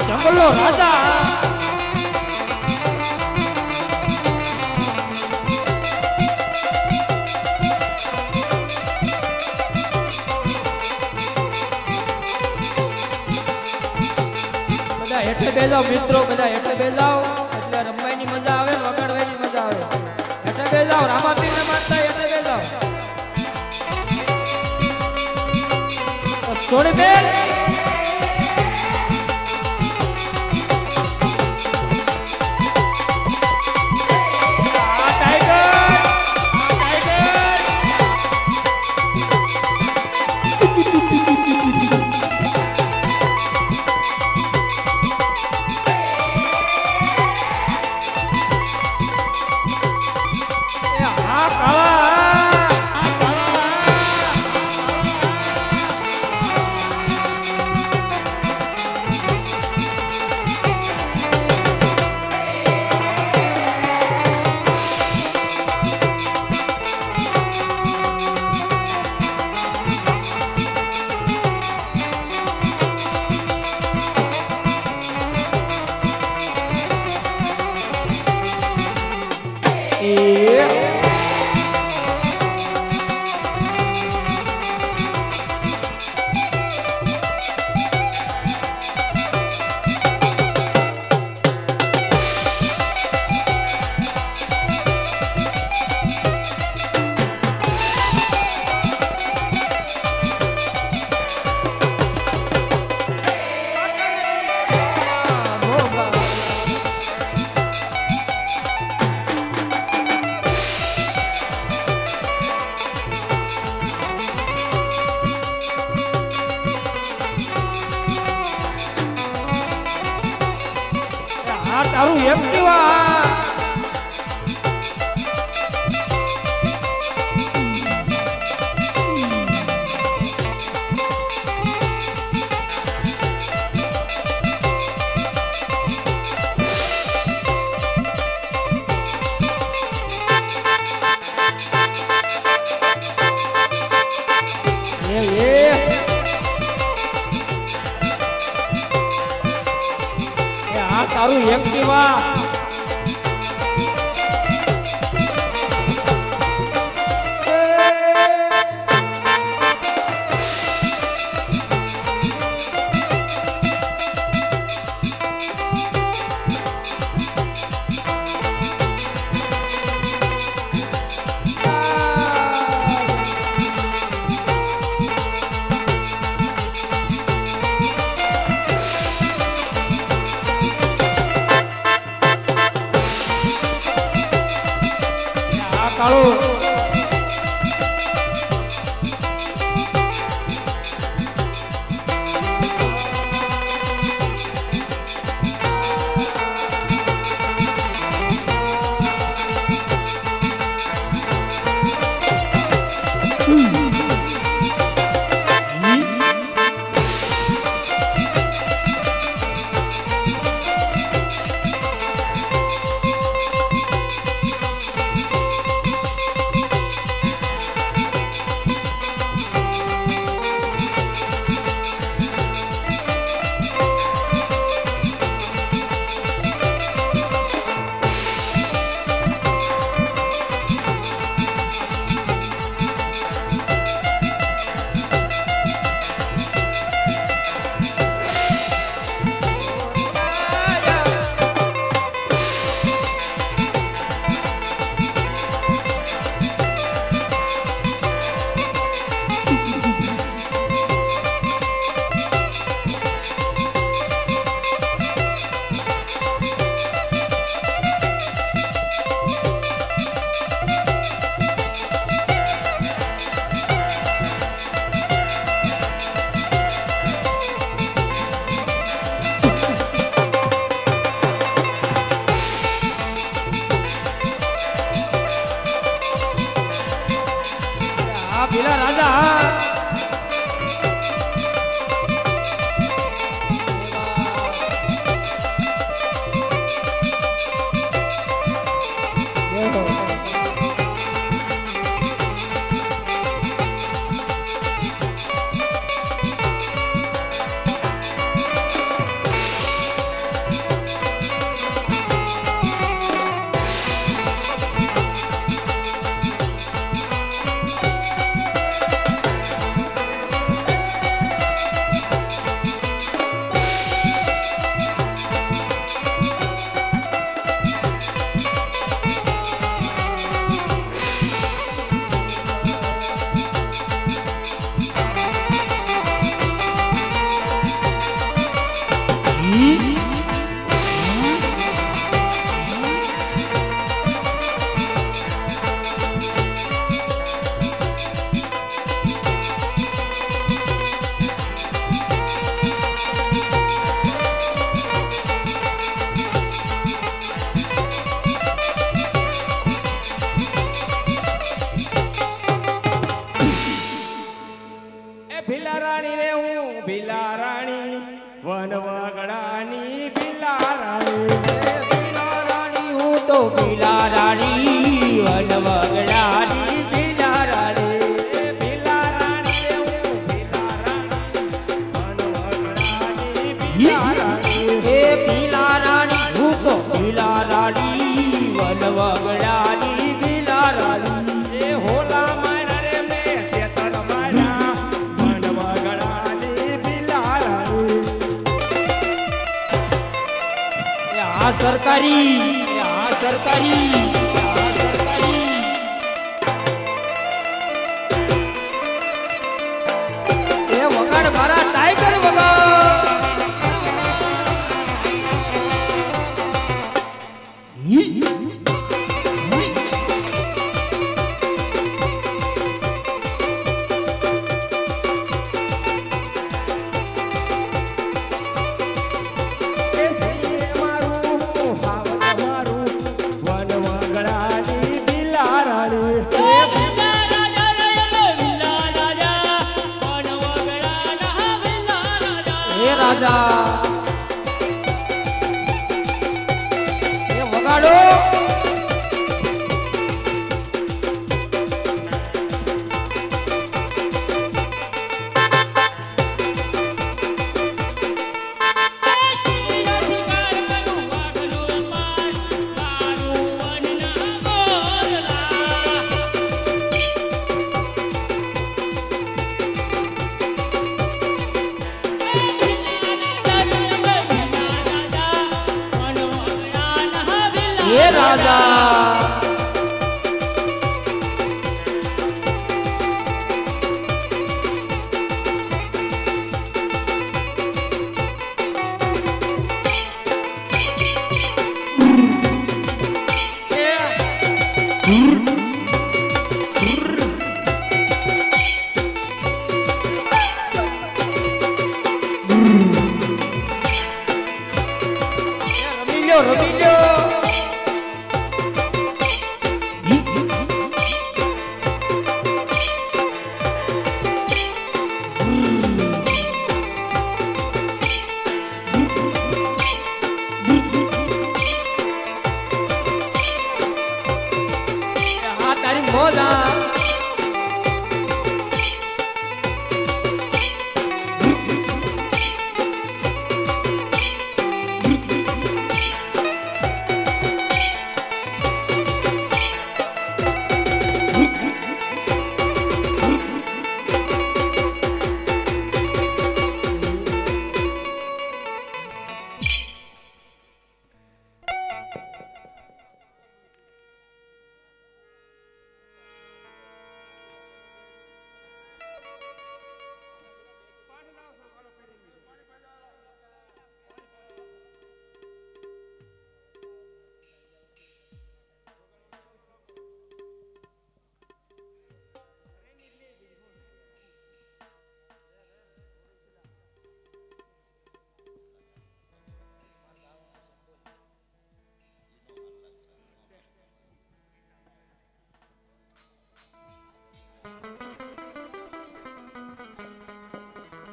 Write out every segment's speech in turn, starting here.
જંગલનો રાજા બધા હેઠે બેજાવ મિત્રો, બધા હેઠે બેજાવ એટલે રમવાની મજા આવે, વગાડવાની મજા આવે. હેઠે બેજાવ, રામાપીરને માનતા હેઠે બેજાવ. સોની બેન તારું એક્ટિવા તારું એક્ટિવા કાળો રાણી ભીલા રાણી ભીલા રાણી હું તો ભીલા રાણી વનવગડાની ભીલા રાણી ભીલા રાણી હું ભીલા રાણી ભીલા રાણી હે ભીલા રાણી હું તો ભીલા રાણી વનવગડાની ભીલા રાણી એ હોલા મારા રે મેં તેતર મારા મન વગડાની ભીલા રાણી આ સરકારી આ સરકારી આ સરકારી એ વગાડ મારા ટાઈગર વગાડ હે રાજા એ વગાડો હે રાજા રમી લ્યો રમી લ્યો આ તારી મોજ આ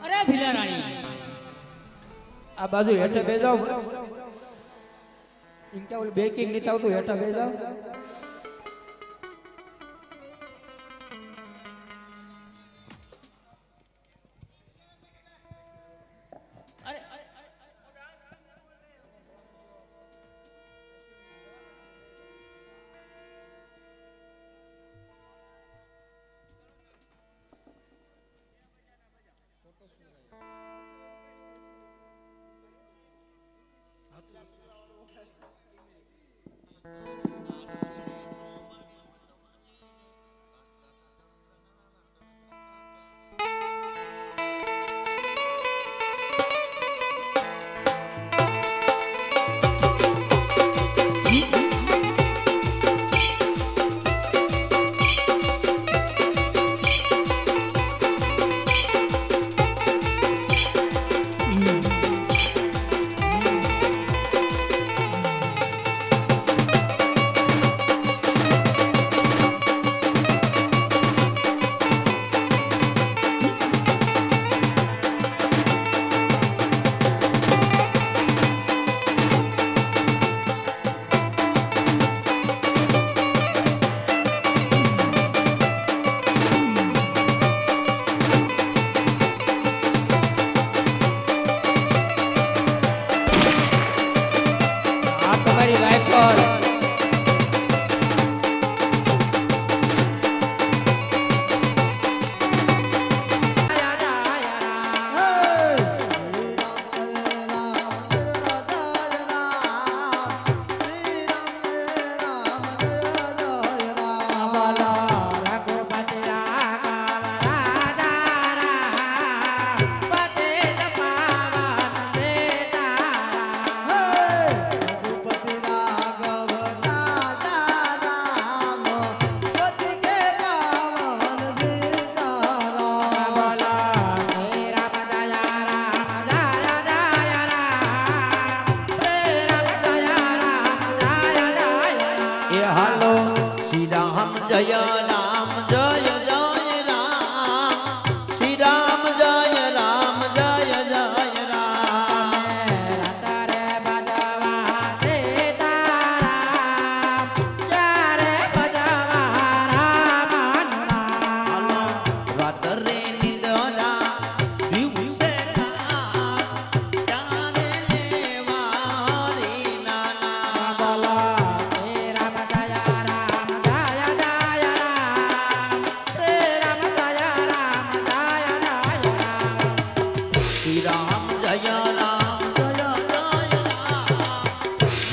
અરે ભીલા રાણી આ બાજુ હેઠે બે જાવ ઇન કે ઓલ બેકિંગ નથી આવતું હેઠે બે જાવ અરે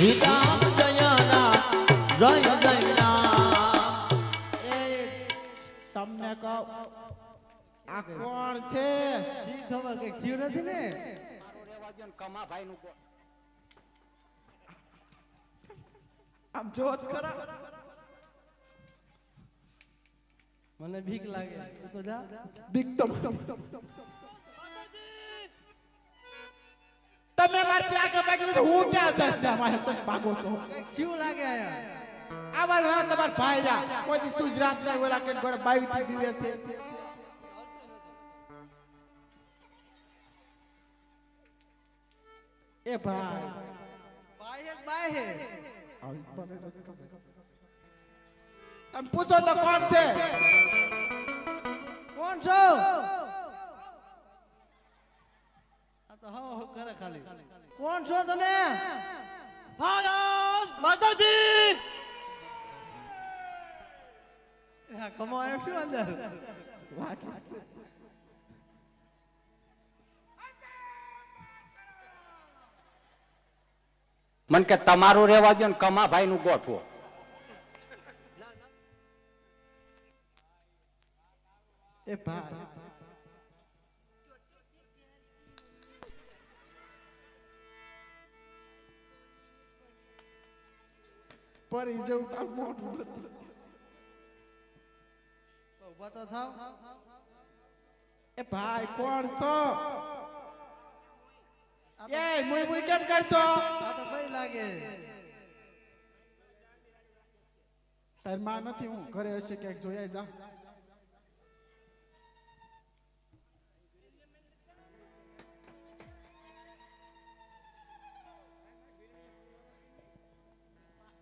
શ્રી રામ જય રામ જય જય રામ. એ તમને કહું આ કોણ છે? શી ખબર કે થયું નથી ને? આમ જોત ખરા. મને બીક લાગે. તું તો જા. બીક તો તમે મારથી આગળ ભાગી તો હું ક્યાં જઈશ? જા મારે તમે ભાગો છો. કઈક થયું લાગે આયા. આવાજ રાવ તમાર ભાઈ રા કોઈ દી સુજરાત નહીં ઓલા કે ગોળ બાવી થી બીવે છે. એ ભાઈ બાય હે. તમે પૂછો તો કોણ છે? કોણ છો? આ તો હો કરે ખાલી. કોણ છો તમે? ભારત માતાજી હા, કમો આવ્યો શું અંદર? મન કે તમારું રેવા દો ને કમાભાઈ નું ગોઠવો. એ ભાઈ પરી જવું તાર મોઢું નથી. ઉભા તો થાવ. એ ભાઈ કોણ છો? એ મુઈ મુઈ કેમ કરશો? આ તો ભાઈ લાગે. તાર માં નથી, હું ઘરે હશે ક્યાંક જોયા જા.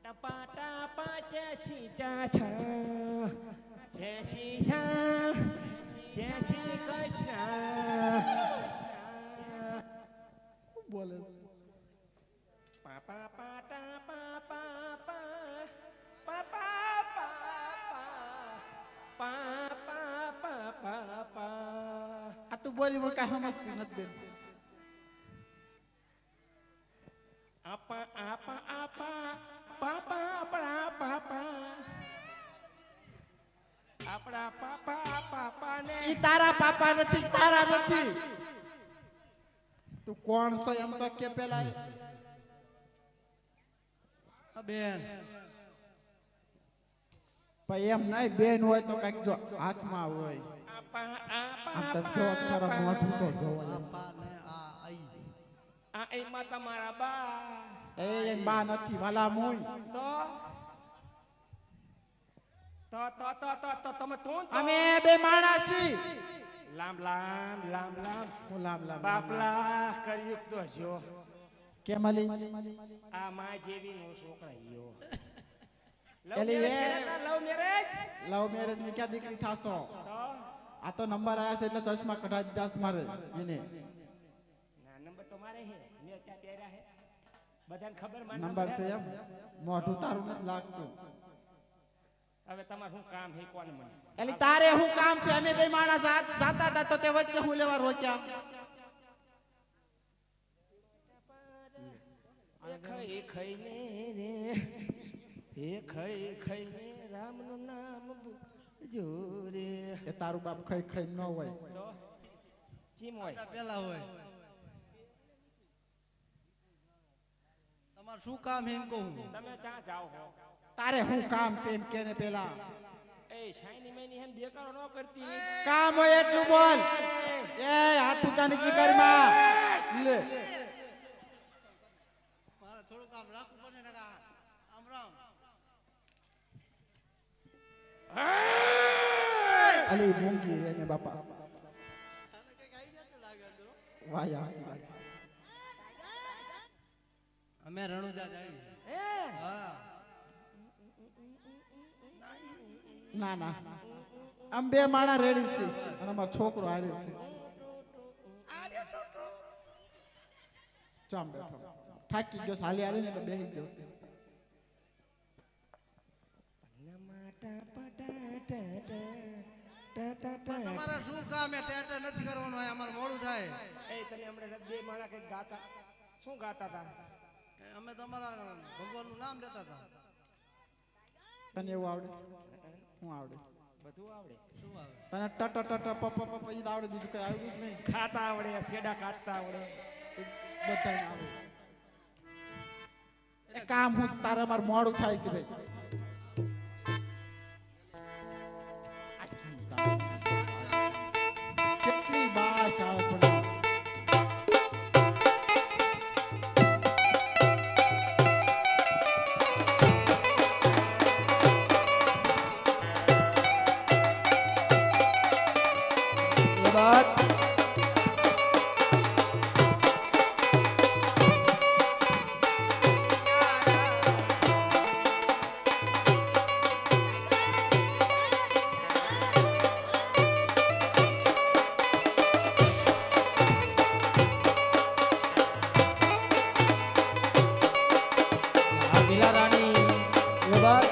ટપાટા પાટે સીતા છ જય શ્રી શ્યામ જય શ્રી કૃષ્ણ બોલે પાપા પાટા પાપા પાપા પાપા પાપા આ તું બોલી મને કઈ સમજતી નથી બેન. આપા આપા આપા પાપા આપણા પાપા આપણા પાપા પાપા ને ઈ તારા પાપા નથી, તારા નથી. તું કોણ છો એમ તો કે પેલા. બેન ભાઈ એમ નહીં, બેન હોય તો કઈક જો હાથમાં હોય. આપા આપા આમ તમે જો ખરા મોઢું તો જોવો. આપા ને આ આઈ. આ એમાં તમારા બા એ એન બા નથી, વાલા મુઈ. તો તમે તો અમે બે માણસ છીએ. લાંબ લાંબ લાંબ લાંબ હું લામ લામ બાપલા કર્યું તો જો કેમ અલી? આ માં જેવી નો છોકરા યો એલી એ લવ મેરેજ લવ મેરેજ ની ક્યાં દીકરી થાશો? તો આ તો નંબર આયા છે એટલે ચશ્મા કઢાવી દીધા છે મારે એને. ના નંબર તો મારે હે મેં ત્યાં પહેર્યા હે બધાને ખબર માર નંબર છે એમ? મોઢું તારું નથી લાગતું. હવે તમાર શું કામ હે કોને મને એલી તારે શું કામ છે? અમે બે માણસ જાતા હતા તો તે વચ્ચે હું લેવા રોક્યા. એ ખઈ ખઈને રે એ ખઈ ખઈને રામનું નામ જો રે એ તારું બાપ ખાઈ ખાઈ ન હોય. તો ચીમ હોય પેલા હોય. તમારું શું કામ એમ કહું? તમે ક્યાં જાઓ હો તારે શું કામ છે એમ કે ને પેલા. એ શાઈની મેની હેમ દેખાડો ન કરતી કામ હોય એટલું બોલ. એ હાથ ઊંચા નીચી કરમાં લે. મારે થોડું કામ રાખવું પડે ને કા. આમ રામ. અલી મૂંગી એને બાપા તને કઈક આઈડિયા તો લાગે અંદરો. વાયા. અમે રણુજા જાય. હા. ના ના આમ બે માણા રેડી છે અને અમારો છોકરો હારે છે. ચામ બેઠો થાકી ગયો છે, હાલી હાલી ને એટલે બેહી ગયો છે. પણ તમારે શું કામ એ ટેટે નથી કરવાનું હોય? અમારે મોડું થાય. એ તમે હમણાં બે માણા કઈક ગાતા શું ગાતા હતા અમે તમારા ભગવાનનું નામ લેતા હતા. તને એવું આવડે હું આવડે બધું આવડે. શું આવે? તને ટ ટ ટ પ પ પ પ ઈ જ આવડે બીજું કઈ આવડ્યું જ નહીં ખાતા આવડે, શેડા કાઢતા આવડે. બધાને આવડે એ કામ હું તારે મારું મોડું થાય છે ભાઈ કેટલી બાસ આવે પણ એ વાત આ ભીલા રાણી એ વાત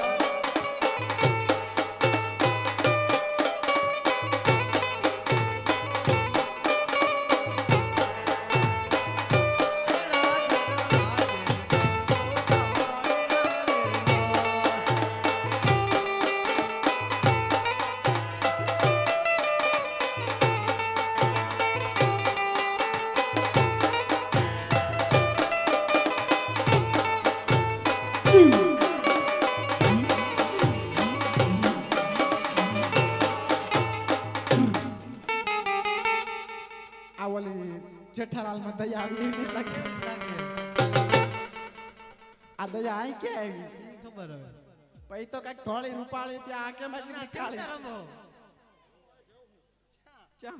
આ ઓલી જેઠાલાલ માં દયા આવી એવી નથી લાગી આ દયા અહીં કે આવી ખબર હવે. પછી તો કઈક ધોળી રૂપાળી ત્યાં આ કેમ આટલી બધી કાળી? રમો. ચા.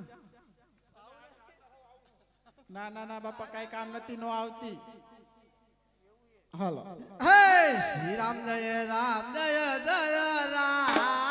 ના ના ના બાપા કઈ કામ નથી નો આવતી હાલો હે શ્રી રામ જય રામ જય જય રામ